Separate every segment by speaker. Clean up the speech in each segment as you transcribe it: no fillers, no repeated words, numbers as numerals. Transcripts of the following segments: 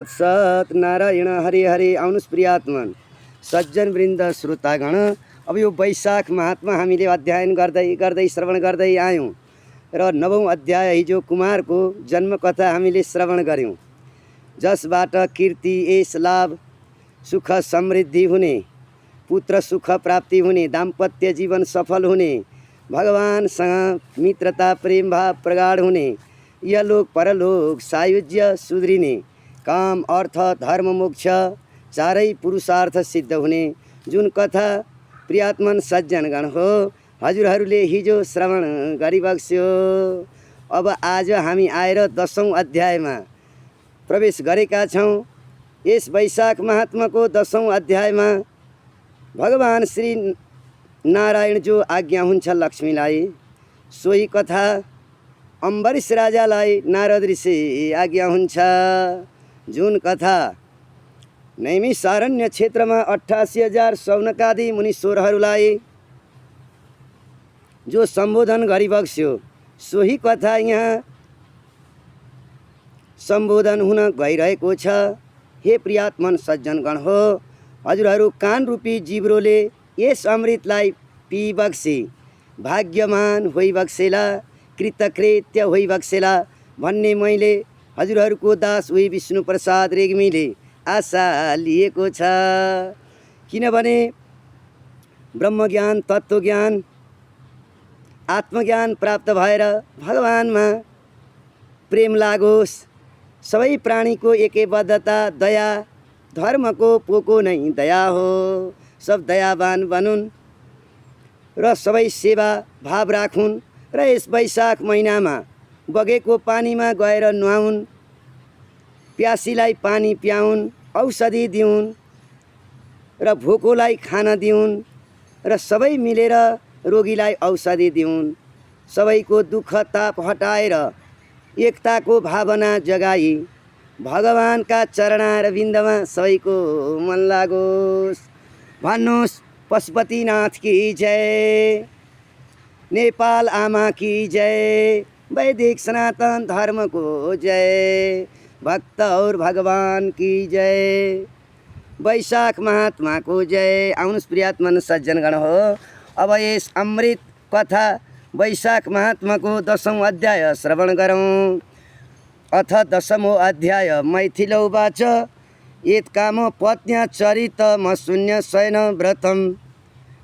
Speaker 1: सत्यनारायण हरे हरे। आउनुहोस् प्रियात्मन सज्जन वृन्द श्रोतागण। अब यो वैशाख महात्मा हामीले अध्ययन गर्दै गर्दै श्रवण गर्दै आयौँ र 9औं अध्याय हिजो कुमारको जन्मकथा हामीले श्रवण गऱ्यौँ, जसबाट कीर्ति, यश, लाभ, सुख समृद्धि हुने, पुत्र सुख प्राप्ति हुने, दाम्पत्य जीवन सफल हुने, भगवानसँग मित्रता प्रेम भाव प्रगाढ हुने, यलोक परलोक सायुज्य सुध्रिने, काम अर्थ धर्म मोक्ष चारै पुरुषार्थ सिद्ध हुने जुन कथा प्रियात्मन सज्जनगण हो हजुरहरूले हिजो श्रवण गरिबक्स्यो। अब आज हामी आएर 10औं अध्यायमा प्रवेश गरेका छौँ। यस वैशाख महात्माको 10औं अध्यायमा भगवान श्री नारायण जो आज्ञा हुन्छ लक्ष्मीलाई, सोही कथा अम्बरीश राजालाई नारद ऋषि आज्ञा हुन्छ। जुन कथा नैमिषारण्य क्षेत्रमा 88,000 सौनकादि मुनीश्वरहरूलाई जो सम्बोधन गरिबक्स्यो, सोही कथा यहाँ सम्बोधन हुन गइरहेको छ। हे प्रियात्मन सज्जनगण हो, हजुरहरू कान रूपी जिब्रोले यस अमृतलाई पिबक्से भाग्यमान होइबक्सेला, कृतकृत्य होइबक्सेला भन्ने मैले हजुरहरूको दास उही विष्णु प्रसाद रेग्मीले आशा लिएको छ। किनभने ब्रह्मज्ञान, तत्त्वज्ञान, आत्मज्ञान प्राप्त भएर भगवानमा प्रेम लागोस्, सबै प्राणीको एकैबद्धता, दया, धर्मको पोको नै दया हो, सब दयावान बनुन् र सबै सेवा भाव राखुन् र यस वैशाख महिनामा बगेको पानीमा गएर नुहाउन्, प्यासीलाई पानी पियाउन्, औषधि दिउन् र भोकोलाई खाना दिउन् र सबै मिलेर रोगीलाई औषधि दिउन्। सबैको दुःख ताप हटाएर एकताको भावना जगाई भगवानका चरणारविन्दमा सबैको मन लागोस्। भन्नुहोस् पशुपतिनाथ की जय, नेपाल आमा की जय, वैदिक सनातन धर्म को जय, भक्त और भगवान की जय, वैशाख महात्मा को जय। आउनुहोस् प्रियात्मन सज्जनगण हो, अब यस अमृत कथा वैशाख महात्मा को 10औं अध्याय श्रवण गरौँ। अथ 10मो अध्याय मैथिलौ वाच एत काम पत्न्या चरितम शून्य शयन व्रतम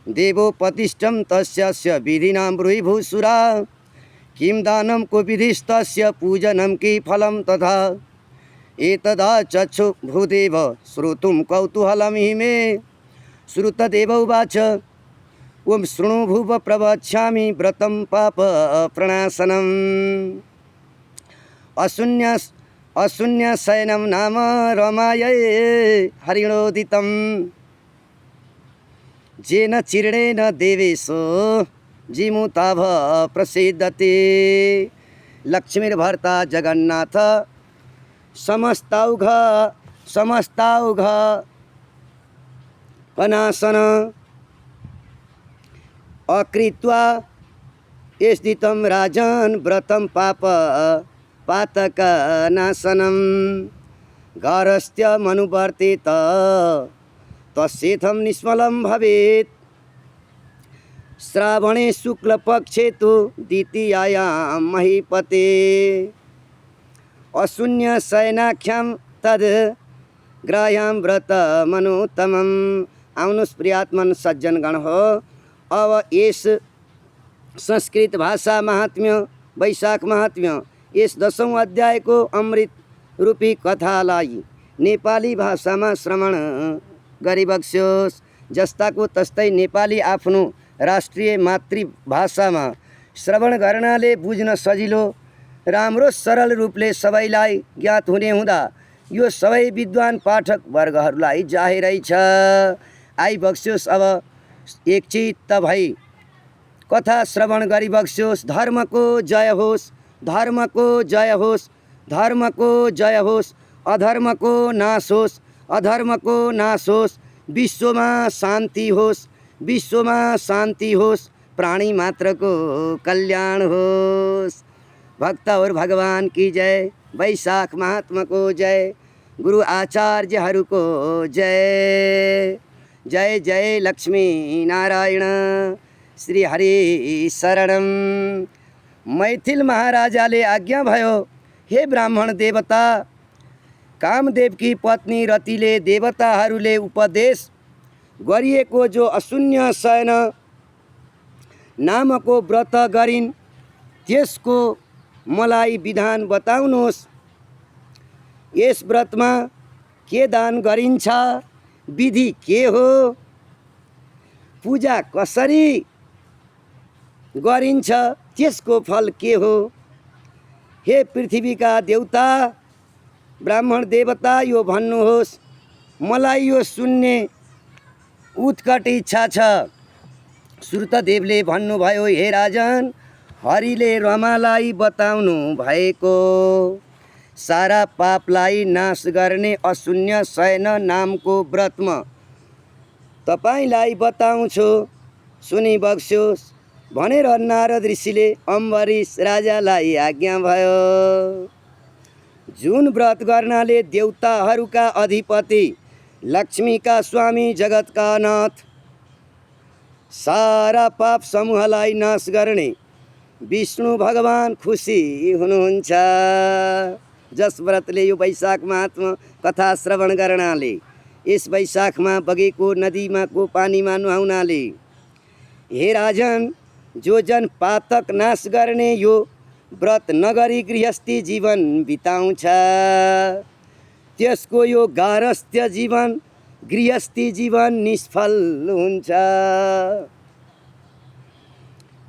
Speaker 1: देवोपतिष्ठं तस्य विधिनां ब्रूहि भूसुरा किं दानं को विधिस्तस्य पूजनं कि फलं तथा एतदा चक्षु भूदेव श्रोतुं कौतूहलं हि मे। श्रुतदेव उवाच ओं शृणु भुव प्रवक्ष्यामि व्रतं पाप प्रणाशनम्। अशून्य शयनं नाम रमायै हरिणोदितं जेन चिरणेन देवेशो जीमुताभ प्रसिद्धते। लक्ष्मीर्भर्ता जगन्नाथ समस्तौघ पनासन अकृत्वा स्थितं राजन् व्रतं पाप पातकनाशनं गारस्थ्यमनुवर्तेत तस्येथं निष्फलं भवेत्। श्रावणे शुक्लपक्षे तो द्वितीयायां महीपते अशून्य शयनाख्यां तद ग्राह्यां व्रतमनुत्तमम्। आउनुहोस् प्रियात्मन सज्जनगण हो, अब यस संस्कृत भाषा महात्म्य वैशाख महात्म्य यस 10औं अध्यायको अमृत रूपी कथालाई नेपाली भाषामा श्रवण गरिबक्स्योस्। जस्ताको तस्तै नेपाली आफ्नो राष्ट्रिय मातृभाषामा श्रवण गर्नाले बुझ्न सजिलो, राम्रो सरल रूपले सबैलाई ज्ञात हुने हुँदा यो सबै विद्वान पाठक वर्गहरूलाई जाहेरै छ। आइबक्स्योस् अब एकचित्त भई कथा श्रवण गरिबक्स्योस्। धर्मको जय होस्, धर्मको जय होस्, धर्मको जय होस्, अधर्मको नाश होस्, अधर्मको नाश होस्, विश्वमा शान्ति होस्, विश्वमा शान्ति होस्, प्राणी मात्र को कल्याण होस्। भक्त और भगवान की जय, वैशाख महात्मा को जय, गुरु आचार्यहरूको जय। जय जय लक्ष्मी नारायण श्री हरि शरणम। मैथिल महाराजाले आज्ञा भयो, हे ब्राह्मण देवता, कामदेवकी पत्नी रतिले देवताहरूले उपदेश गरिएको जो अशून्य शयन नामको व्रत गरिन् त्यसको मलाई विधान बताउनुहोस्। यस व्रतमा के दान गरिन्छ, विधि के हो, पूजा कसरी गरिन्छ, त्यसको फल के हो। हे पृथ्वीका देवता, ब्राह्मण देवता, यो भन्नुहोस्। मलाई यो सुन्ने उत्कट इच्छा छ। श्रुतदेवले भन्नुभयो, हे राजन, हरिले रमालाई बताउनु भएको सारा पापलाई नाश गर्ने अशून्य शयन नामको व्रतमा तपाईलाई बताउँछु, सुनि बक्स्योस् भनेर नारद ऋषिले अम्बरीश राजालाई आज्ञा भयो। जुन व्रत गर्नाले देवताहरूका अधिपति, लक्ष्मीका स्वामी, जगतका नाथ, सारा पाप समूहलाई नाश गर्ने विष्णु भगवान खुसी हुनुहुन्छ। जस व्रतले यो वैशाख महात्मा कथा श्रवण गर्नाले, यस वैशाखमा बगेको नदीमा को पानीमा नुहाउनाले, हे राजन, जो जन पातक नाश गर्ने यो व्रत नगरी गृहस्थी जीवन बिताउँछ त्यसको यो गारस्थ्य जीवन, गृहस्थी जीवन निष्फल हुन्छ।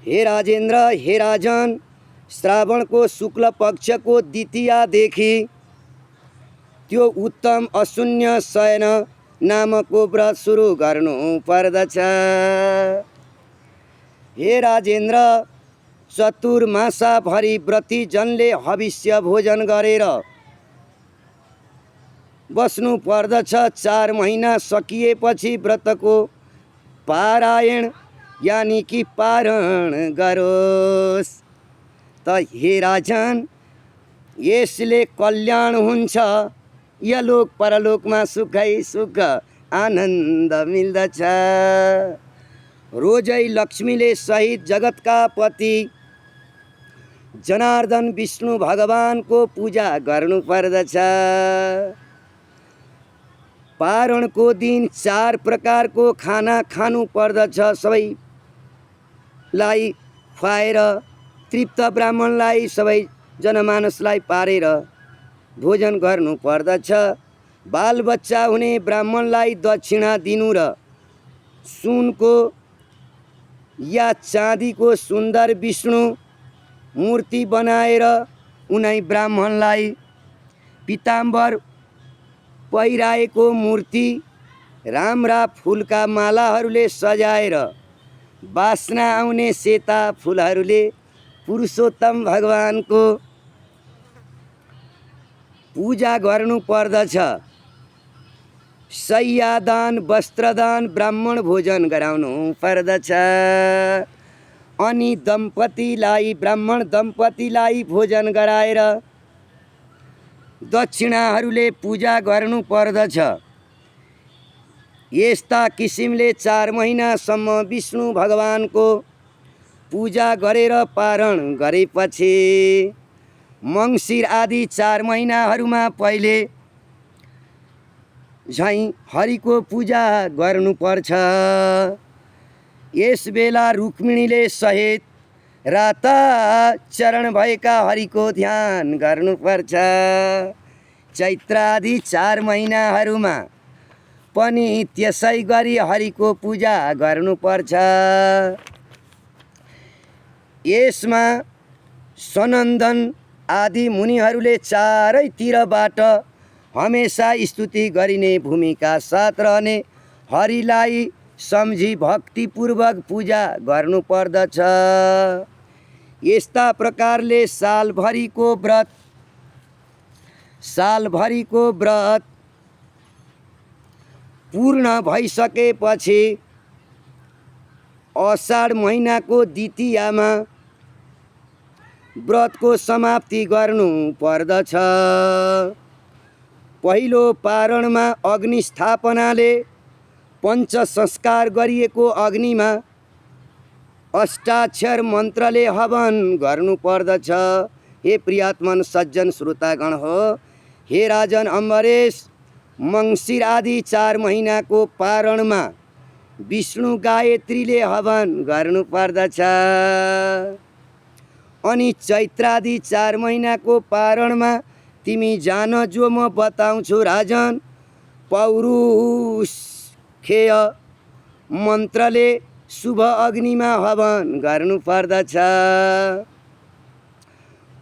Speaker 1: हे राजेन्द्र, हे राजन, श्रावणको शुक्ल पक्षको द्वितीयादेखि त्यो उत्तम अशून्य शयन नामको व्रत सुरु गर्नु पर्दछ। हे राजेन्द्र, चतुर्मासाभरि व्रतीजनले हविष्य भोजन गरेर बस्नु पर्दछ। 4 महिना सकिएपछि व्रतको पारायण यानी कि पारण गरोस्। त हे राजन, यसले कल्याण हुन्छ, यलोक परलोकमा सुखै सुख आनन्द मिल्दछ। रोजै लक्ष्मीले सहित जगतका पति जनार्दन विष्णु भगवानको पूजा गर्नु पर्दछ। पारणको दिन 4 प्रकारको खाना खानु पर्दछ। सबैलाई खुवाएर तृप्त ब्राह्मणलाई, सबै जनमानसलाई पारेर भोजन गर्नु पर्दछ। बालबच्चा हुने ब्राह्मणलाई दक्षिणा दिनु र सुनको या चाँदीको सुन्दर विष्णु मूर्ति बनाएर उनै ब्राह्मणलाई पीताम्बर पहिराएको मूर्ति राम्रा फुलका मालाहरूले सजाएर बास्ना आउने सेता फुलहरूले पुरुषोत्तम भगवानको पूजा गर्नु पर्दछ। शय्यादान, वस्त्रदान, ब्राह्मण भोजन गराउनु पर्दछ। अनि दम्पतिलाई, ब्राह्मण दम्पतिलाई भोजन गराएर दक्षिणाहरूले पूजा गर्नु पर्दछ। यस्ता किसिमले 4 महिनासम्म विष्णु भगवानको पूजा गरेर पारण गरेपछि मङ्सिर आदि 4 महिनाहरूमा पहिले झैँ हरिको पूजा गर्नुपर्छ। यस बेला रुक्मिणीले सहित राता चरण भएका हरिको ध्यान गर्नुपर्छ। चैत्र आदि 4 महिनाहरूमा पनि त्यसै गरी हरिको पूजा गर्नुपर्छ। यसमा सनन्दन आदि मुनिहरूले चारैतिरबाट हमेशा स्तुति गरिने भूमिका साथ रहने हरिलाई सम्झी भक्तिपूर्वक पूजा गर्नु पर्दछ। यस्ता प्रकारले सालभरिको व्रत पूर्ण भइसकेपछि अषाढ महिनाको द्वितीयामा व्रतको समाप्ति गर्नु पर्दछ। पहिलो पारणमा अग्नि स्थापनाले पञ्च संस्कार गरिएको अग्निमा अष्टाक्षर मन्त्रले हवन गर्नुपर्दछ। हे प्रियात्मन सज्जन श्रोतागण हो, हे राजन अम्बरेश, मङ्सिर आदि 4 महिनाको पारणमा विष्णु गायत्रीले हवन गर्नुपर्दछ। अनि चैत्रादि 4 महिनाको पारणमा तिमी जान जो म बताउँछु राजन, पौरुषेय मन्त्रले शुभ अग्निमा हवन गर्नुपर्दछ।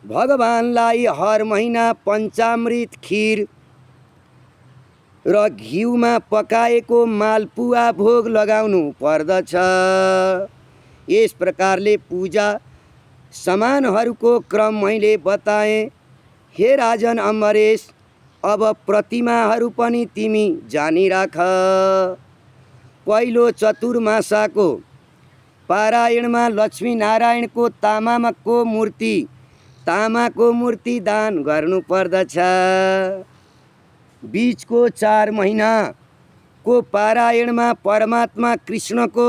Speaker 1: भगवानलाई हर महिना पञ्चामृत खीर र घिउमा पकाएको मालपुवा भोग लगाउनु पर्दछ। यस प्रकारले पूजा सामानहरूको क्रम मैले बताएँ। हे राजन अम्बरेश, अब प्रतिमाहरू पनि तिमी जानिराख। पहिलो चतुर्मासाको पारायणमा लक्ष्मी नारायणको तामाको मूर्ति दान गर्नुपर्दछ। बीचको 4 महिनाको पारायणमा परमात्मा कृष्णको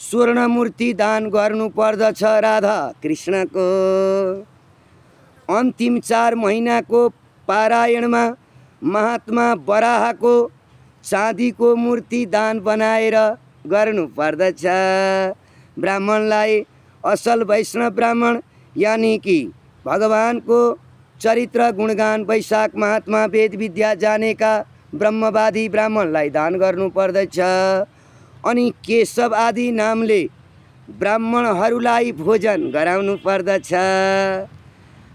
Speaker 1: स्वर्ण मूर्ति दान गर्नुपर्दछ, राधा कृष्णको। अन्तिम 4 महिनाको पारायणमा महात्मा बराहको चाँदीको मूर्ति दान बनाएर गर्नुपर्दछ। ब्राह्मणलाई असल वैष्णव ब्राह्मण यानी कि भगवानको चरित्र गुणगान वैशाख महात्मा वेद विद्या जानेका ब्रह्मवादी ब्राह्मणलाई दान गर्नुपर्दछ। अनि केशव आदि नामले ब्राह्मणहरूलाई भोजन गराउनु पर्दछ।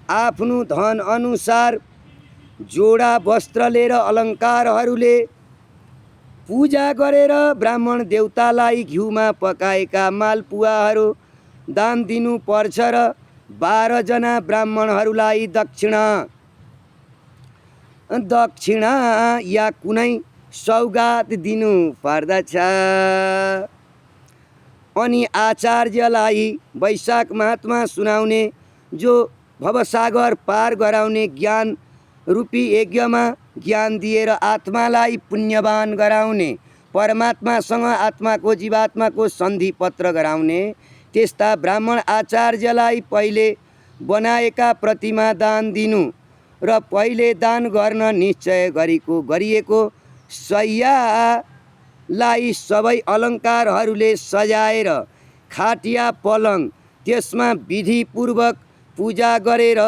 Speaker 1: आफ्नो धन अनुसार जोडा वस्त्र लिएर अलङ्कारहरूले पूजा गरेर ब्राह्मण देवतालाई घिउमा पकाएका मालपुवाहरू दान दिनुपर्छ र 12 जना ब्राह्मणहरूलाई दक्षिणा या कुनै सौगात दिनु पर्दछ। अनि आचार्यलाई वैशाख महात्मा सुनाउने, जो भवसागर पार गराउने ज्ञान रूपी यज्ञमा ज्ञान दिएर आत्मालाई पुण्यवान गराउने, परमात्मासँग आत्माको जीवात्माको सन्धि पत्र गराउने त्यस्ता ब्राह्मण आचार्यलाई पहिले बनाएका प्रतिमा दान दिनु र पहिले दान गर्न निश्चय गरिएको शय्यालाई सबै अलङ्कारहरूले सजाएर खाटिया पलङ त्यसमा विधिपूर्वक पूजा गरेर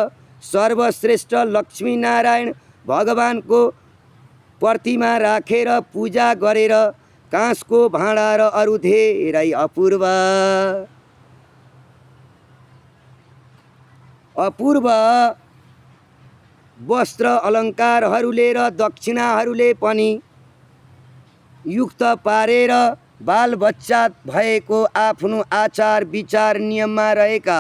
Speaker 1: सर्वश्रेष्ठ लक्ष्मीनारायण भगवानको प्रतिमा राखेर पूजा गरेर काँसको भाँडा र अरू धेरै अपूर्व वस्त्र अलङ्कारहरूले र दक्षिणाहरूले पनि युक्त पारेर बालबच्चा भएको आफ्नो आचार विचार नियममा रहेका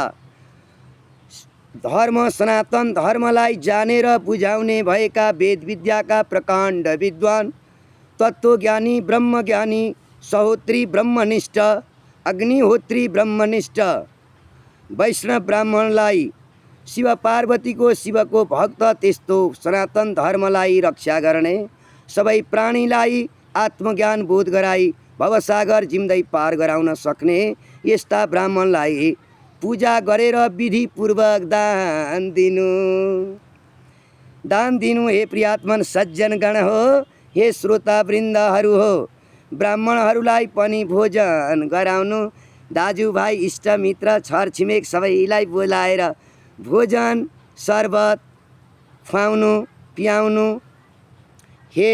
Speaker 1: धर्म सनातन धर्मलाई जानेर बुझाउने भएका वेद विद्याका प्रकाण्ड विद्वान तत्त्वज्ञानी ब्रह्मज्ञानी सहोत्री ब्रह्मनिष्ठ अग्निहोत्री ब्रह्मनिष्ठ वैष्णव ब्राह्मणलाई शिव पार्वतीको शिवको भक्त त्यस्तो सनातन धर्मलाई रक्षा गर्ने, सबै प्राणीलाई आत्मज्ञान बोध गराई भवसागर जिम्दै पार गराउन सक्ने यस्ता ब्राह्मणलाई पूजा गरेर विधिपूर्वक दान दिनु। हे प्रियात्मन सज्जनगण हो, हे श्रोतावृन्दहरू हो, ब्राह्मणहरूलाई पनि भोजन गराउनु। दाजुभाइ इष्टमित्र छरछिमेक सबैलाई बोलाएर भोजन शरबत खुवाउनु पियाउनु। हे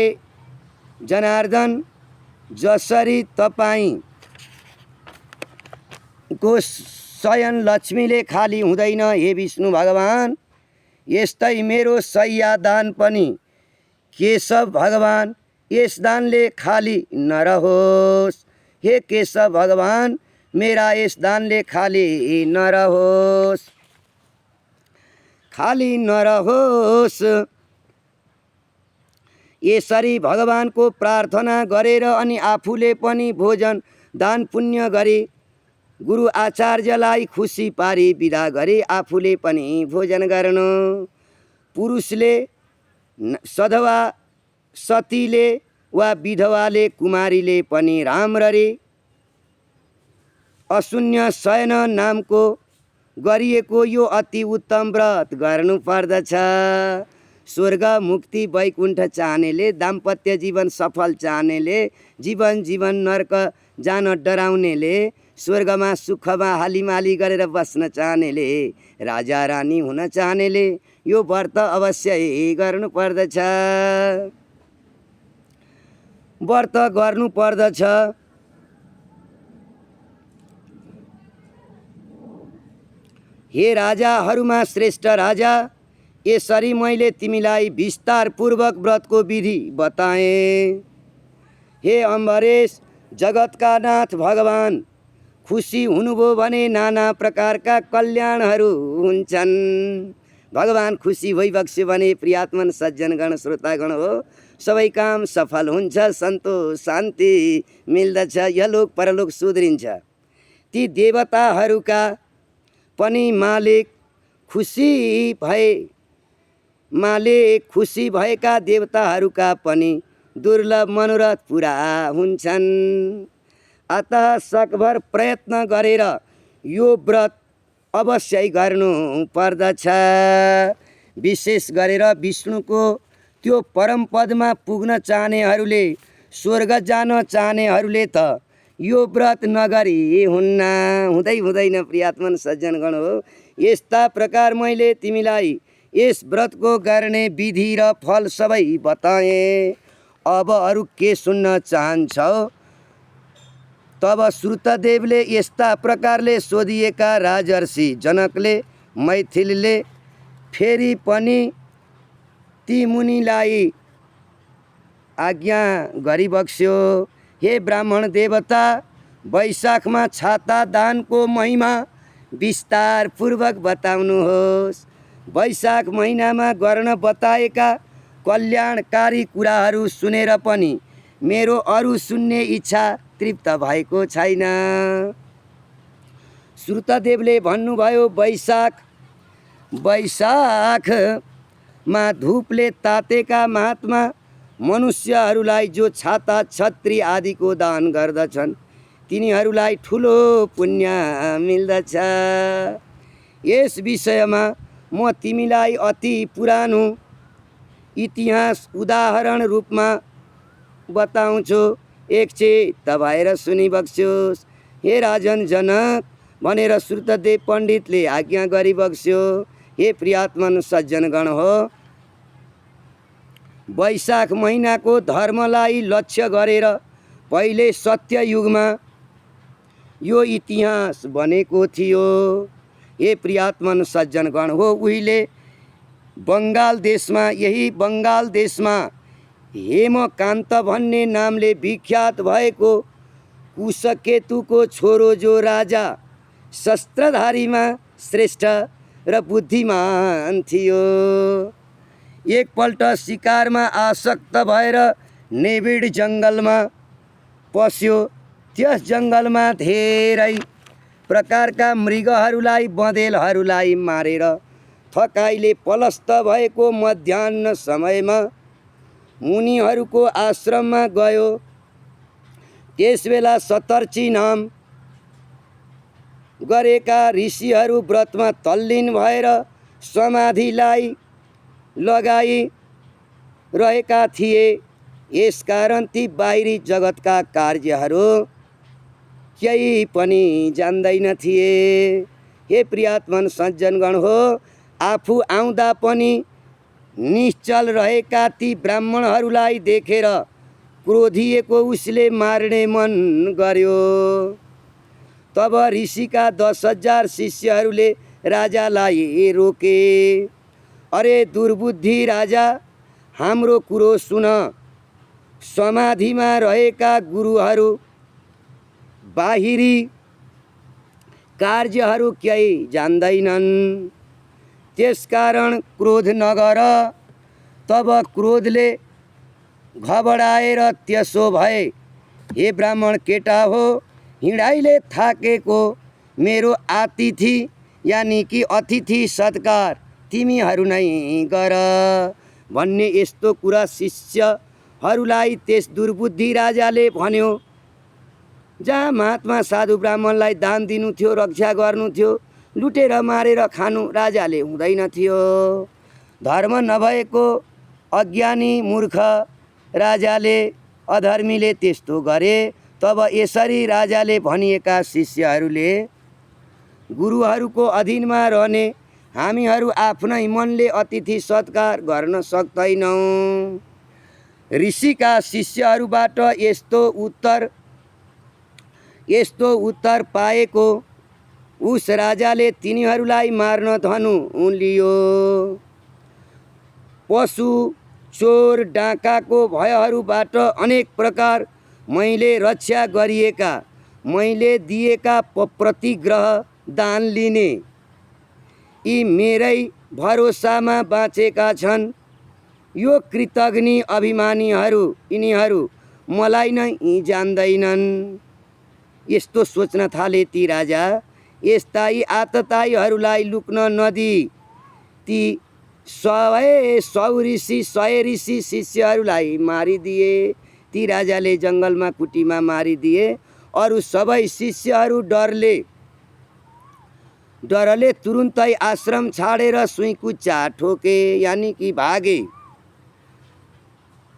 Speaker 1: जनार्दन, जसरी तपाईँको शयन लक्ष्मीले खाली हुँदैन, हे विष्णु भगवान, यस्तै मेरो शय्या दान पनि केशव भगवान यस दानले खाली नरहोस्। हे केशव भगवान, मेरा यस दानले खाली नरहोस्। यसरी भगवानको प्रार्थना गरेर अनि आफूले पनि भोजन दान पुण्य गरी गुरु आचार्यलाई खुसी पारी विदा गरी आफूले पनि भोजन गर्नु। पुरुषले सधवा सतीले वा विधवाले कुमारीले पनि राम्ररी अशून्य शयन नामको गरिएको यो अति उत्तम व्रत गर्नु पर्दछ। स्वर्ग मुक्ति वैकुण्ठ चाहनेले, दाम्पत्य जीवन सफल चाहनेले, जीवन नर्क जान डराउनेले, स्वर्गमा सुखमा हालिमाली गरेर बस्न चाहनेले, राजा रानी हुन चाहनेले यो व्रत अवश्य गर्नु पर्दछ। व्रत गर्नु पर्दछ। हे राजाहरूमा श्रेष्ठ राजा, यसरी मैले तिमीलाई विस्तारपूर्वक व्रतको विधि बताएँ। हे अम्बरेश, जगतका नाथ भगवान खुसी हुनुभयो भने नाना प्रकारका कल्याणहरू हुन्छन्। भगवान खुसी भइबक्स्यो भने प्रियात्मन सज्जनगण श्रोतागण हो सबै काम सफल हुन्छ, सन्तोष शान्ति मिल्दछ, यलोक परलोक सुध्रिन्छ। ती देवताहरूका पनि मालिक खुसी भएका देवताहरूका पनि दुर्लभ मनोरथ पुरा हुन्छन्। अतः सकभर प्रयत्न गरेर यो व्रत अवश्य गर्नु पर्दछ। विशेष गरेर विष्णुको त्यो परम पदमा पुग्न चाहनेहरूले, स्वर्ग जान चाहनेहरूले त यो व्रत नगरी हुँदैन प्रियात्मन सज्जनगण हो। यस्ता प्रकार मैले तिमीलाई यस व्रतको गर्ने विधि र फल सबै बताएँ। अब अरू के सुन्न चाहन्छौ? तब श्रुतदेवले यस्ता प्रकारले सोधिएका राजर्षि जनकले मैथिलीले फेरि पनि ती मुनिलाई आज्ञा गरिबक्स्यो। हे ब्राह्मण देवता, वैशाखमा छाता दानको महिमा विस्तारपूर्वक बताउनुहोस्। वैशाख महिनामा गर्न बताएका कल्याणकारी कुराहरू सुनेर पनि मेरो अरू सुन्ने इच्छा तृप्त भएको छैन। श्रुतदेवले भन्नुभयो, वैशाखमा धूपले तातेका महात्मा मनुष्यहरूलाई जो छाता छत्री आदिको दान गर्दछन् तिनीहरूलाई ठुलो पुण्य मिल्दछ। यस विषयमा म तिमीलाई अति पुरानो इतिहास उदाहरण रूपमा बताउँछु, एकचित्त भएर सुनिबक्स्योस्। हे राजन जनक भनेर श्रुतदेव पण्डितले आज्ञा गरिबक्स्यो। हे प्रियात्मन सज्जनगण हो, वैशाख महिनाको धर्मलाई लक्ष्य गरेर पहिले सत्ययुगमा यो इतिहास बनेको थियो। हे प्रियात्मन सज्जनगण हो, उहिले यही बङ्गाल देशमा हेमकान्त भन्ने नामले विख्यात भएको कुशकेतुको छोरो जो राजा शस्त्रधारीमा श्रेष्ठ र बुद्धिमान थियो, एकपल्ट शिकारमा आसक्त भएर नेबिड जङ्गलमा पस्यो। त्यस जङ्गलमा धेरै प्रकारका मृगहरूलाई बँदेलहरूलाई मारेर थकाइले पलस्त भएको मध्याह्न समयमा मुनिहरूको आश्रममा गयो। त्यसबेला सतर्ची नाम गरेका ऋषिहरू व्रतमा तल्लीन भएर समाधिलाई लगाई रहेका थिए। यसकारण ती बाहिरी जगतका कार्यहरू केही पनि जान्दैन थिए। हे प्रियात्मन सज्जनगण हो, आफू आउँदा पनि निश्चल रहेका ती ब्राह्मणहरूलाई देखेर क्रोधिएको उसले मार्ने मन गर्यो। तब ऋषिका 10,000 शिष्यहरूले राजालाई रोके। अरे दुर्बुद्धि राजा, हाम्रो कुरो सुन। समाधिमा रहेका गुरुहरू बाहिरी कार्यहरू केही जान्दैनन्, त्यसकारण क्रोध नगर। तब क्रोधले घबराएर त्यसो भए हे ब्राह्मण केटा हो, हिँडाइले थाकेको मेरो अतिथि यानि कि अतिथि सत्कार तिमीहरू नै गर। भन्ने यस्तो कुरा शिष्यहरूलाई त्यस दुर्बुद्धि राजाले भन्यो। जहाँ महात्मा साधु ब्राह्मणलाई दान दिनु थियो, रक्षा गर्नु थियो, लुटेर मारेर खानु राजाले हुँदैन थियो। धर्म नभएको अज्ञानी मूर्ख राजाले, अधर्मीले त्यस्तो गरे। तब यसरी राजाले भनिएका शिष्यहरूले गुरुहरूको अधीनमा रहने हामीहरू आफ्नै मनले अतिथि सत्कार गर्न सक्दैनौँ। ऋषिका शिष्यहरूबाट यस्तो उत्तर पाएको उस राजाले तिनीहरूलाई मार्न धनु लियो। पशु, चोर, डाकाको भयहरूबाट अनेक प्रकार मैले रक्षा गरिएका, मैले दिएका प्रतिग्रह दान लिने यी मेरै भरोसामा बाँचेका छन्। यो कृतज्ञ अभिमानीहरू यिनीहरू मलाई नै जान्दैनन्। यस्तो सोच्न थाले ती राजा। यस्ता यी आततायीहरूलाई लुक्न नदिई ती 100 ऋषि शिष्यहरूलाई मारिदिए। ती राजाले जङ्गलमा कुटीमा मारिदिए। अरू सबै शिष्यहरू डरले तुरुन्तै आश्रम छाडेर सुइँकुच्चा ठोके, यानि कि भागे।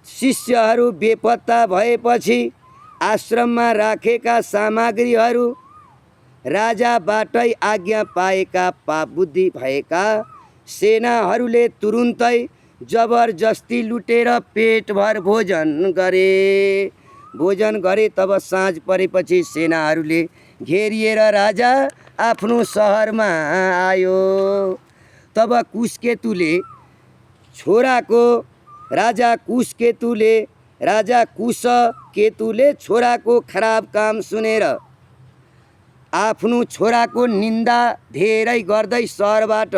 Speaker 1: शिष्यहरू बेपत्ता भएपछि आश्रममा राखेका सामग्रीहरू राजाबाटै आज्ञा पाएका पाप बुद्धि भएका सेनाहरूले तुरुन्तै जबरजस्ती लुटेर पेटभर भोजन गरे। तब साँझ परेपछि सेनाहरूले घेरिएर राजा आफ्नो सहरमा आयो। तब राजा कुशकेतुले छोराको खराब काम सुनेर आफ्नो छोराको निन्दा धेरै गर्दै सहरबाट,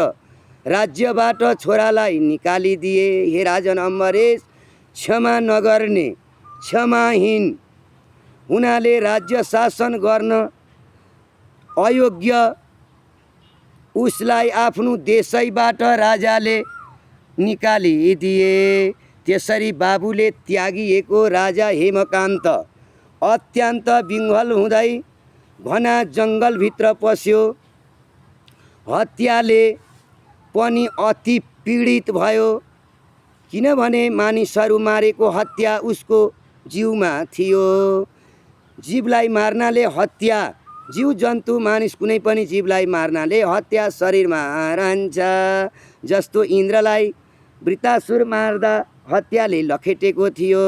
Speaker 1: राज्यबाट छोरालाई निकालिदिए। हे राजन अम्बरेश, क्षमा नगर्ने, क्षमाहीन हुनाले राज्य शासन गर्न अयोग्य उसलाई आफ्नो देशैबाट राजाले निकालिदिए। त्यसरी बाबुले त्यागिएको राजा हेमकान्त अत्यन्त विह्वल हुँदै घना जङ्गलभित्र पस्यो। हत्याले पनि अति पीडित भयो, किनभने मानिसहरू मारेको हत्या उसको जीवमा थियो। जीवलाई मार्नाले हत्या, जीव जन्तु मानिस कुनै पनि जीवलाई मार्नाले हत्या शरीरमा रहन्छ। जस्तो इन्द्रलाई वृत्तासुर मार्दा हत्याले लखेटेको थियो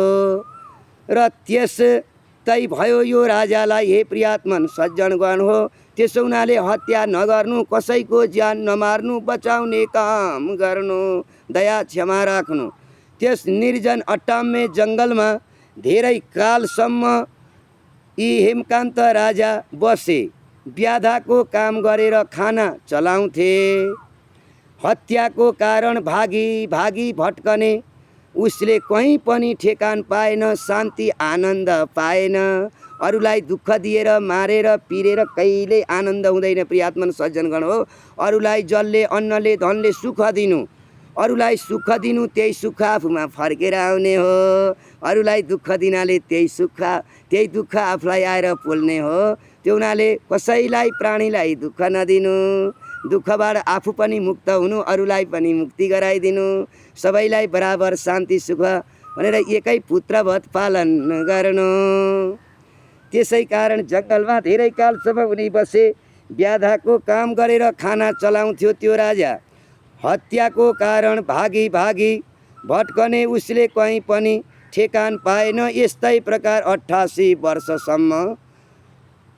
Speaker 1: र त्यस्तै भयो यो राजालाई। हे प्रियात्मन सज्जनगण हो, त्यसो हुनाले हत्या नगर्नु, कसैको ज्यान नमार्नु, बचाउने काम गर्नु, दया क्षमा राख्नु। त्यस निर्जन अटाम्य जङ्गलमा धेरै कालसम्म यी हेमकान्त राजा बसे। व्याधाको काम गरेर खाना चलाउँथे। हत्याको कारण भागी भट्कने उसले कहीँ पनि ठेकान पाएन, शान्ति आनन्द पाएन। अरूलाई दुःख दिएर, मारेर, पिरेर कहिले आनन्द हुँदैन प्रियात्मन सज्जनगण हो। अरूलाई जलले, अन्नले, धनले सुख दिनु, अरूलाई सुख दिनु, त्यही सुख आफूमा फर्केर आउने हो। अरूलाई दुःख दिनाले त्यही दुःख आफूलाई आएर पोल्ने हो। त्यो हुनाले कसैलाई, प्राणीलाई दुःख नदिनु, दुःखबाट आफू पनि मुक्त हुनु, अरूलाई पनि मुक्ति गराइदिनु, सबैलाई बराबर शान्ति सुख भनेर एकै पुत्रवत पालन गर्नु। त्यसै कारण जङ्गलमा धेरै कालसम्म उनी बसे। व्याधाको काम गरेर खाना चलाउँथ्यो त्यो राजा। हत्याको कारण भागी भट्कने उसले कहीँ पनि ठेकान पाएन। यस्तै प्रकार 88 वर्षसम्म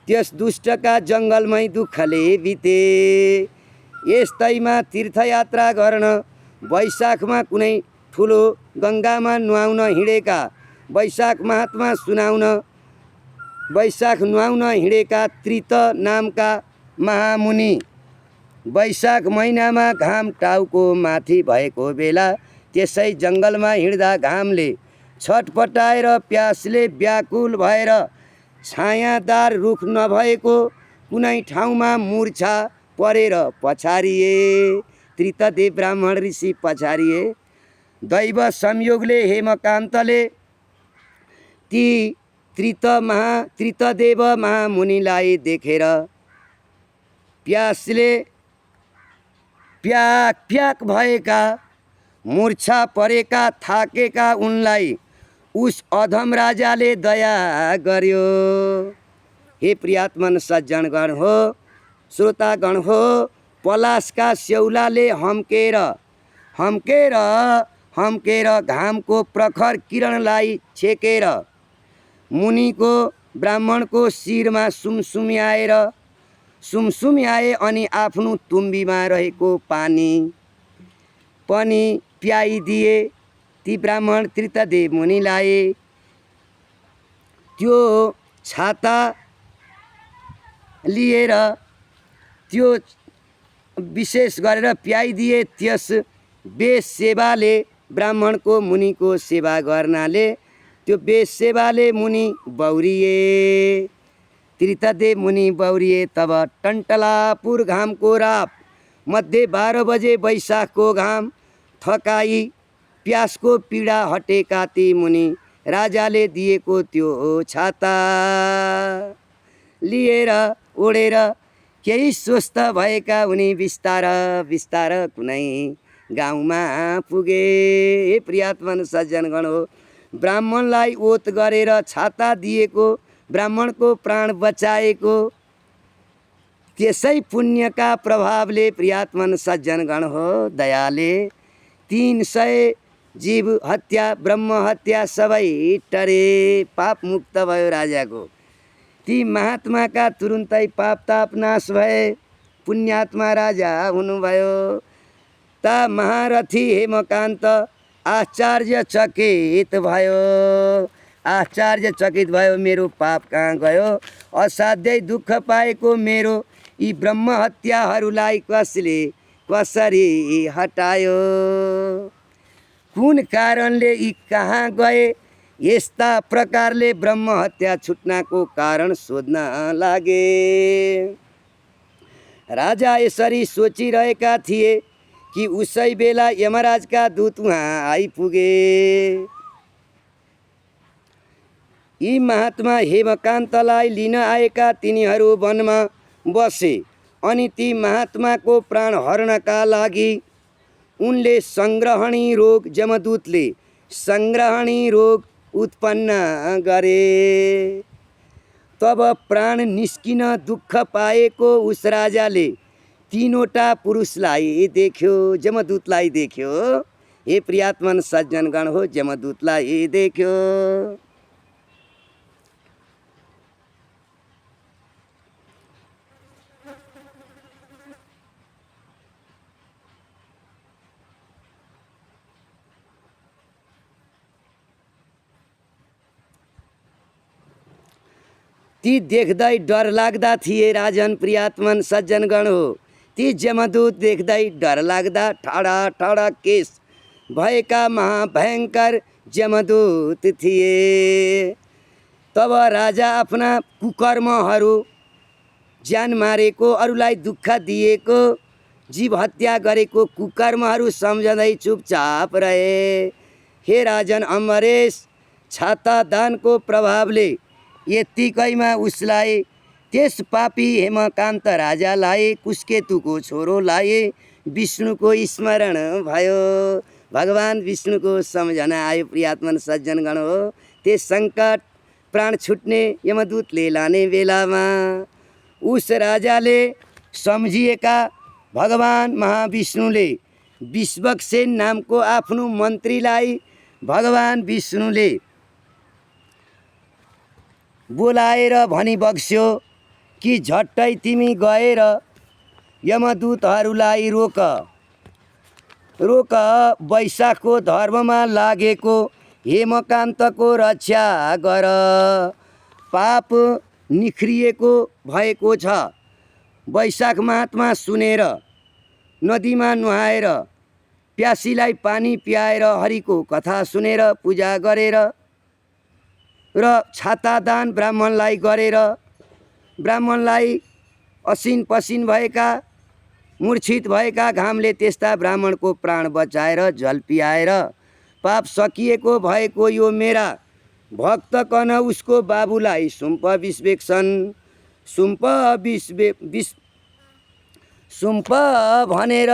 Speaker 1: त्यस दुष्टका जङ्गलमै दुःखले बिते। यस्तैमा तीर्थयात्रा गर्न वैशाखमा कुनै ठुलो गङ्गामा नुहाउन हिँडेका, वैशाख नुहाउन हिँडेका त्रित नामका महामुनि वैशाख महिनामा घाम टाउको माथि भएको बेला त्यसै जङ्गलमा हिँड्दा घामले छटपटाएर प्यासले व्याकुल भएर छायादार रुख नभएको कुनै ठाउँमा मूर्छा परेर पछारिए। त्रितदेव ब्राह्मण ऋषि पछारिए दैव संयोगले हेमकान्तले ती त्रितदेव महामुनिलाई देखेर प्यासले प्याक प्याक भएका मूर्छा परेका थाकेका उनलाई उस अधम राजाले दया गर्यो। हे प्रियात्मन सज्जनगण हो, श्रोतागण हो, पलासका स्यौलाले हम्केर घामको प्रखर किरणलाई छेकेर मुनिको ब्राह्मणको शिरमा सुमसुम्याए अनि आफ्नो तुम्बीमा रहेको पानी पनि प्याइदिए। ती ब्राह्मण त्रितदेव मुनिलाई त्यो छाता लिएर त्यो विशेष गरेर प्याइदिए। त्यस बेस सेवाले ब्राह्मणको मुनिको सेवा गर्नाले त्यो बेस सेवाले मुनि बौरिए। त्रितदेव मुनि बौरिए। तब टन्टलापुर घामको राप मध्ये 12 बजे वैशाखको घाम थकाई प्यासको पीडा हटेका ती मुनि राजाले दिएको त्यो छाता लिएर ओढेर केही स्वस्थ भएका उनी बिस्तार कुनै गाउँमा पुगे। हे प्रियात्मन सज्जनगण हो, ब्राह्मणलाई ओत गरेर छाता दिएको, ब्राह्मणको प्राण बचाएको त्यसै पुण्यका प्रभावले प्रियात्मन सज्जनगण हो, दयाले 300 जीव हत्या ब्रह्म हत्या सबै टरे, पाप मुक्त भयो राजाको। ती महात्माका तुरुन्तै पाप ताप नाश भए, पुण्यात्मा राजा हुनुभयो। ता महारथी हेमकान्त आश्चर्यचकित भयो। मेरो पाप कहाँ गयो? असाध्यै दुःख पाएको मेरो यी ब्रह्म हत्याहरूलाई कसरी हटायो? कुन कारणले यी कहाँ गए? यस्ता प्रकारले ब्रह्म हत्या छुट्नको कारण सोध्न लागे। राजा यसरी सोचिरहेका थिए कि उसै बेला यमराजका दूत उहाँ आइपुगे। यी महात्मा हेमकान्तलाई लिन आएका तिनीहरू वनमा बसे अनि ती महात्माको प्राण हर्नका लागि उनले संग्रहणी रोग, जमदूतले संग्रहणी रोग उत्पन्न गरे। तब प्राण निस्किन दुःख पाएको उस राजाले 3वटा पुरुषलाई देख्यो, जमदूतलाई देख्यो। हे प्रियात्मन सज्जनगण हो, जमदूतलाई देख्यो। ती देख्दै डर लाग्दा थिए राजन प्रियात्मन सज्जनगण हो। ती जमदूत देख्दै डर लाग्दा ठाडा केस भएका महाभयङ्कर जमदूत थिए। तब राजा आफ्ना कुकर्महरू, ज्यान मारेको, अरूलाई दुःख दिएको, जीव हत्या गरेको कुकर्महरू सम्झँदै चुपचाप रहे। हे राजन अमरेश, छाता दानको प्रभावले यत्तिकैमा उसलाई, त्यस पापी हेमकान्त राजालाई, कुशकेतुको छोरोलाई विष्णुको स्मरण भयो। भगवान विष्णुको सम्झना आयो। प्रियात्मन सज्जनगण हो, त्यस सङ्कट प्राण छुट्ने यमदूतले लाने बेलामा उस राजाले सम्झिएका भगवान महाविष्णुले विश्वक्सेन नामको आफ्नो मन्त्रीलाई भगवान विष्णुले बोलाएर भनिबक्स्यो कि झट्टै तिमी गएर यमदूतहरूलाई रोक, वैशाखको धर्ममा लागेको हेमकान्तको रक्षा गर। पाप निख्रिएको भएको छ। वैशाख महात्मा सुनेर नदीमा नुहाएर, प्यासीलाई पानी पियाएर, हरिको कथा सुनेर, पूजा गरेर र छातादान ब्राह्मणलाई गरेर, ब्राह्मणलाई असिन पसिन भएका, मूर्छित भएका घामले त्यस्ता ब्राह्मणको प्राण बचाएर, जल पियाएर पाप सकिएको भएको यो मेरा भक्त कन उसको बाबुलाई सुम्प भनेर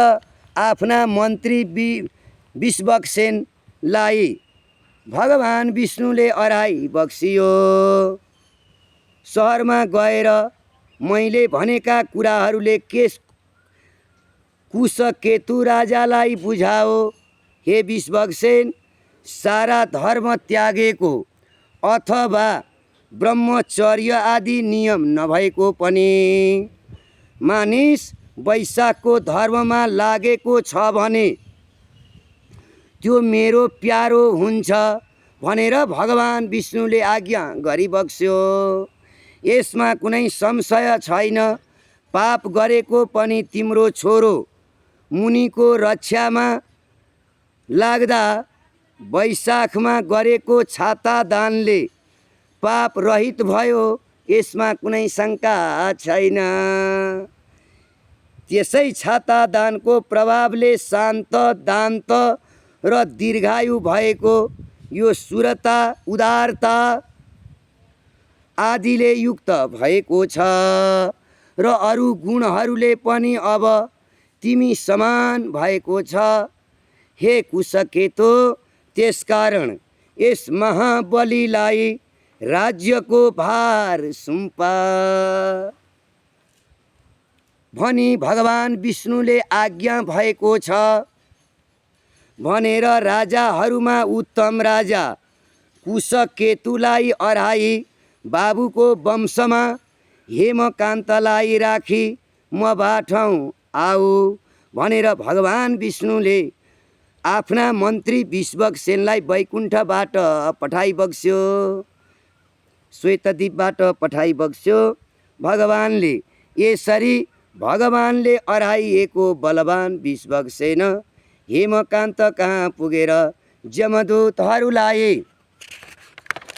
Speaker 1: आफ्ना मन्त्री विश्वक्सेनलाई भगवान विष्णुले अराई बक्सियो। सहरमा गएर मैले भनेका कुराहरूले कुशकेतु राजालाई बुझाओ। हे विश्वक्सेन, सारा धर्म त्यागेको अथवा ब्रह्मचर्य आदि नियम नभएको पनि मानिस वैशाखको धर्ममा लागेको छ भने त्यो मेरो प्यारो हुन्छ भनेर भगवान विष्णुले आज्ञा गरिबक्स्यो। यसमा कुनै संशय छैन। पाप गरेको पनि तिम्रो छोरो मुनिको रक्षामा लाग्दा वैशाखमा गरेको छाता दानले पाप रहित भयो, यसमा कुनै शङ्का छैन। त्यसै छाता दानको प्रभावले शान्त, दान्त र दीर्घायु भएको यो सुरता, उदारता आदिले युक्त भएको छ र अरू गुणहरूले पनि अब तिमी समान भएको छ। हे कुशकेतु, त्यसकारण यस महाबलीलाई राज्यको भार सुम्पा भनी भगवान विष्णुले आज्ञा भएको छ भनेर राजाहरूमा उत्तम राजा कुशकेतुलाई अराई बाबुको वंशमा हेमकान्तलाई राखी म बाठौँ आऊ भनेर भगवान विष्णुले आफ्ना मन्त्री विश्वक्सेनलाई वैकुण्ठबाट पठाइबक्स्यो, श्वेतद्वीपबाट पठाइबक्स्यो। भगवानले यसरी भगवानले अराइएको बलवान विश्वक्सेन हेमकान्त कहाँ पुगेर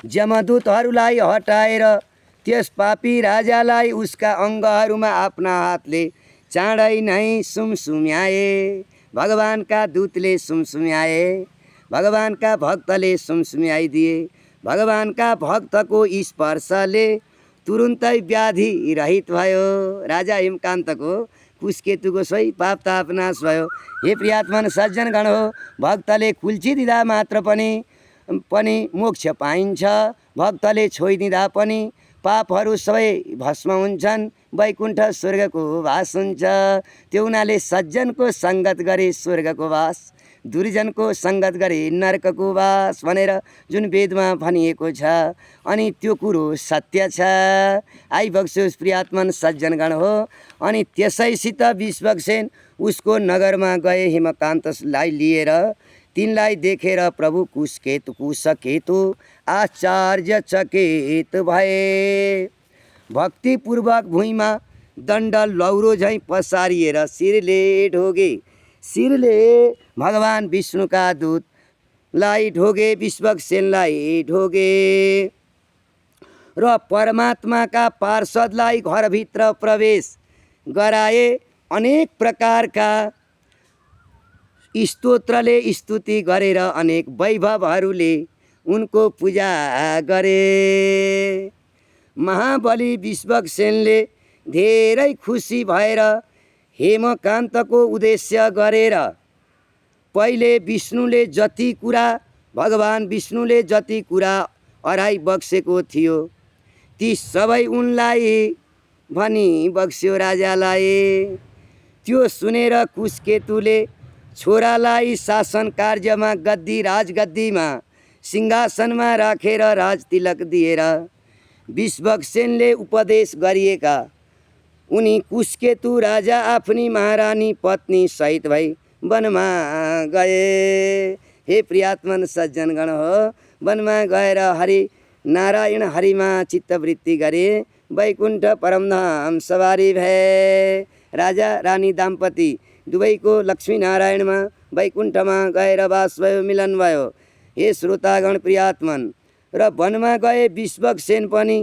Speaker 1: जमदूतहरूलाई हटाएर त्यस पापी राजालाई उसका अङ्गहरूमा आफ्ना हातले चाँडै नै सुमसुम्याए। भगवानका दूतले सुमसुम्याए, भगवानका भक्तले सुमसुम्याइदिए। भगवानका भक्तको स्पर्शले तुरुन्तै व्याधि रहित भयो। राजा हेमकान्तको कुशकेतुको सही पाप ताप नाश भयो। हे प्रियात्मन सज्जनगण हो, भक्तले कुल्चिदिँदा मात्र पनि मोक्ष पाइन्छ। भक्तले छोइदिँदा पनि पापहरू सबै भस्म हुन्छन्, वैकुण्ठ स्वर्गको वास हुन्छ। त्यो हुनाले सज्जनको सङ्गत गरे स्वर्गको वास, दुर्जनको सङ्गत गरे नरकको वास भनेर जुन वेदमा भनिएको छ, अनि त्यो कुरो सत्य छ। आइबक्स्योस् प्रियात्मन सज्जनगण हो। अनि त्यसैसित विश्वक्सेन उसको नगरमा गए हेमकान्तलाई लिएर। तिनलाई देखेर प्रभु कुशकेतु आश्चर्यचकित भए। भक्तिपूर्वक भुइँमा दण्ड लौरो झैँ पसारिएर शिरले भगवान विष्णुका दूतलाई ढोगे, विश्वक्सेनलाई ढोगे र परमात्माका पार्षदलाई घरभित्र प्रवेश गराए। अनेक प्रकारका स्तोत्रले स्तुति गरेर अनेक वैभवहरूले उनको पूजा गरे। महाबली विश्वक्सेनले धेरै खुसी भएर हेमकान्तको उद्देश्य गरेर पहिले भगवान विष्णुले जति कुरा अराई बक्सेको थियो ती सबै उनलाई भनी बक्स्यो राजालाई। त्यो सुनेर कुशकेतुले छोरालाई शासन कार्यमा राजगद्दीमा सिंहासनमा राखेर राजतिलक दिएर विश्वक्सेनले उपदेश गरिएका उनी कुशकेतु राजा आफ्नी महारानी पत्नी सहित भई वनमा गए। हे प्रियात्मन सज्जनगण हो, वनमा गएर हरि नारायण हरिमा चित्तवृत्ति गरे। वैकुण्ठ परमधाम सवारी भए। राजा रानी दाम्पति दुवैको लक्ष्मीनारायणमा वैकुण्ठमा गएर वास भयो, मिलन भयो। हे श्रोतागण प्रियात्मन, र वनमा गए विश्वक्सेन पनि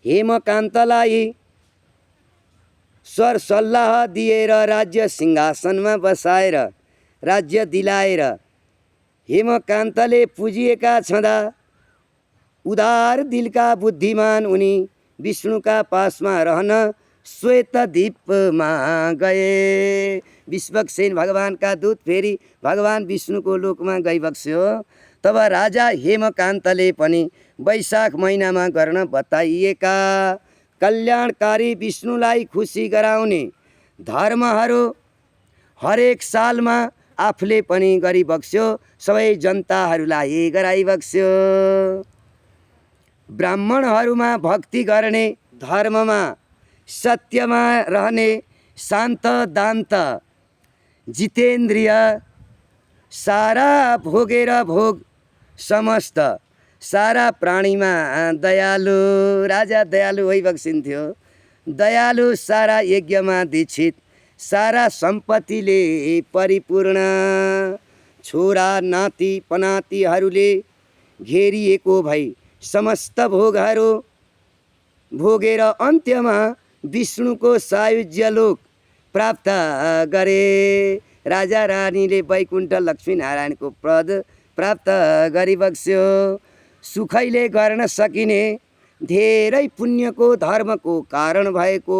Speaker 1: हेमकान्तलाई सरसल्लाह दिएर राज्य सिंहासनमा बसाएर राज्य दिलाएर हेमकान्तले पुजिएका छँदा उदार दिलका बुद्धिमान उनी विष्णुका पासमा रहन श्वेत द्वीपमा गए। विश्वक्सेन भगवानका दूत फेरि भगवान विष्णुको लोकमा गइबक्स्यो। तब राजा हेमकान्तले पनि वैशाख महिनामा गर्न बताइएका कल्याणकारी विष्णुलाई खुसी गराउने धर्महरू हरेक सालमा आफूले पनि गरिबक्स्यो, सबै जनताहरूलाई गराइबक्स्यो। ब्राह्मणहरूमा भक्ति गर्ने, धर्ममा सत्यमा रहने, शान्त दान्त जितेन्द्रिय, सारा भोगेर भोग समस्त, सारा प्राणीमा दयालु, राजा दयालु भइबक्सिन्थ्यो। दयालु, सारा यज्ञमा दीक्षित, सारा सम्पत्तिले परिपूर्ण, छोरा नाति पनातिहरूले घेरिएको भई समस्त भोगहरू भोगेर अन्त्यमा विष्णुको सायुज्य लोक प्राप्त गरे। राजा रानीले वैकुण्ठ लक्ष्मीनारायणको पद प्राप्त गरिबक्स्यो। सुखैले गर्न सकिने धेरै पुण्यको धर्मको कारण भएको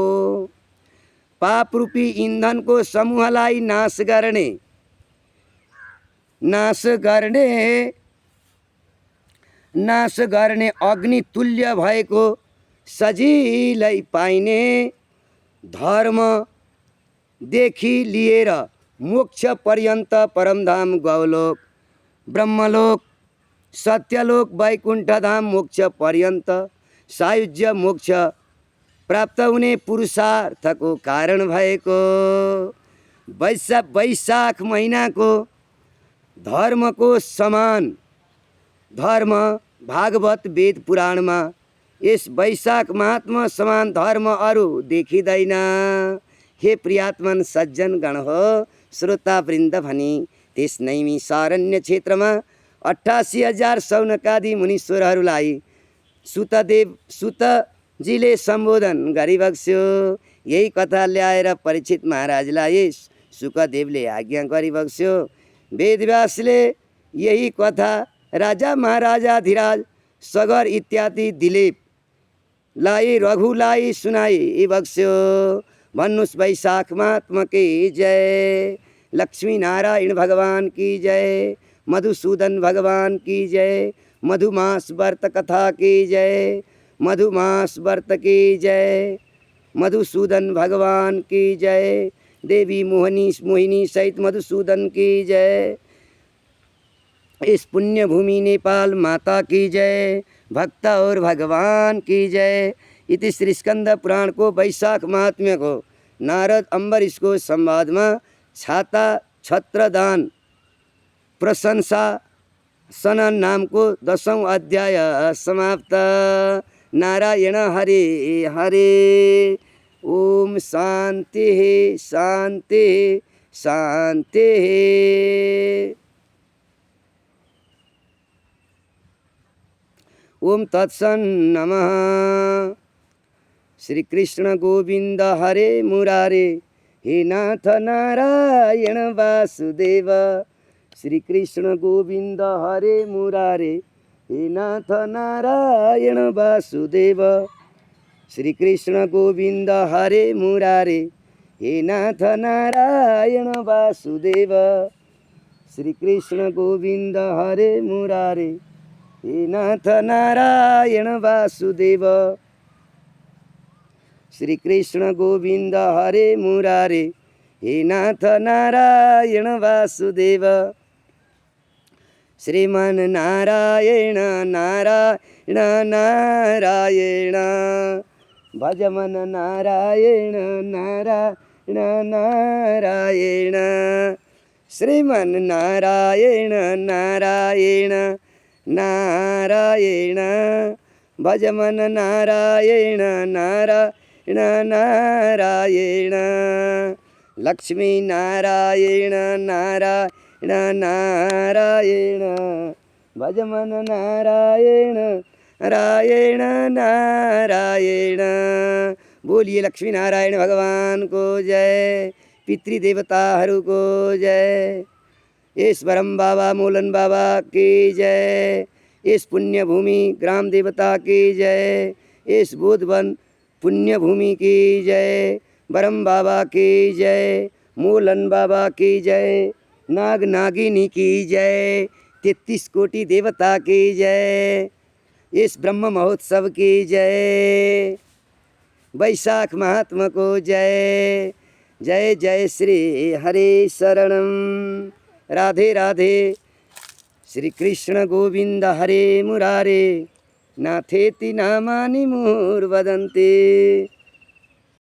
Speaker 1: पापरूपी इन्धनको समूहलाई नाश गर्ने अग्नि तुल्य भएको सजिलै पाइने धर्मदेखि लिएर मोक्ष पर्यन्त परमधाम गौलोक ब्रह्मलोक सत्यलोक वैकुण्ठधाम मोक्ष पर्यन्त सायुज्य मोक्ष प्राप्त हुने पुरुषार्थको कारण भएको वैशाख महिनाको धर्मको समान धर्म भागवत वेद पुराणमा यस वैशाख महात्मा समान धर्म अरू देखिँदैन। हे प्रियात्मन सज्जन गण हो श्रोतावृन्द भनी त्यस नैमिषारण्य क्षेत्रमा 88,000 शौनकादि मुनीश्वरहरूलाई सुतजीले सम्बोधन गरिबक्स्यो। यही कथा ल्याएर परीक्षित महाराजलाई सुकदेवले आज्ञा गरिबक्स्यो। वेदव्यासले यही कथा राजा महाराजाधिराज सगर इत्यादि दिलीपलाई रघुलाई सुनाइबक्स्यो। भन्नुस् वैशाख महात्मा की जय, लक्ष्मी नारायण भगवान की जय, मधुसूदन भगवान की जय, मधुमास व्रत कथा की जय, मधुमास व्रत की जय, मधुसूदन भगवान की जय, देवी मोहिनी सहित मधुसूदन की जय, इस पुण्य भूमि नेपाल माता की जय, भक्त और भगवान की जय। इति श्री स्कंद पुराण को वैशाख महात्म्य को नारद अम्बरीशको संवादमा छत्रदान प्रशंसा सनन नामको 10औं अध्याय समाप्त। नारायण हरे हरे। ओम शान्ति शान्ति शान्ति। ओम तत्सन् नमः। श्री कृष्ण गोविंद हरे मुरारे, हे नाथ नारायण वासुदेव। श्री कृष्ण गोविंद हरे मुरारे, हे नाथ नारायण वासुदेव। श्री कृष्ण गोविंद हरे मुरारे, हे नाथ नारायण वासुदेव। श्री कृष्ण गोविंद हरे मुरारे, हे नाथ नारायण वासुदेव। श्री कृष्ण गोविंद हरे मुरारे, हे नाथ नारायण वासुदेव। श्रीमन नारायण नारायण नारायण, भजमन नारायण नारायण नारायण। श्रीमन नारायण नारायण नारायण, भजमन नारायण नारायण नारायण। लक्ष्मी नारायण नारायण नारायण, भजमन नारायण नारायण नारायण। बोलिए लक्ष्मी नारायण भगवान को जय, पितृदेवताहरूको जय। इस ब्रह्म बाबा मोलन बाबा की जय। इस पुण्य भूमि ग्राम देवता की जय। इस बोध वन पुण्य भूमि की जय। ब्रह्म बाबा की जय। मोलन बाबा की जय। नाग नागिनी की जय। 33 कोटि देवता की जय। इस ब्रह्म महोत्सव की जय। वैशाख महात्मा को जय। जय जय श्री हरे शरणम। राधे राधे। श्री कृष्ण गोविंद हरे मुरारे नाथेति नामानि मुहुर्वदन्ते।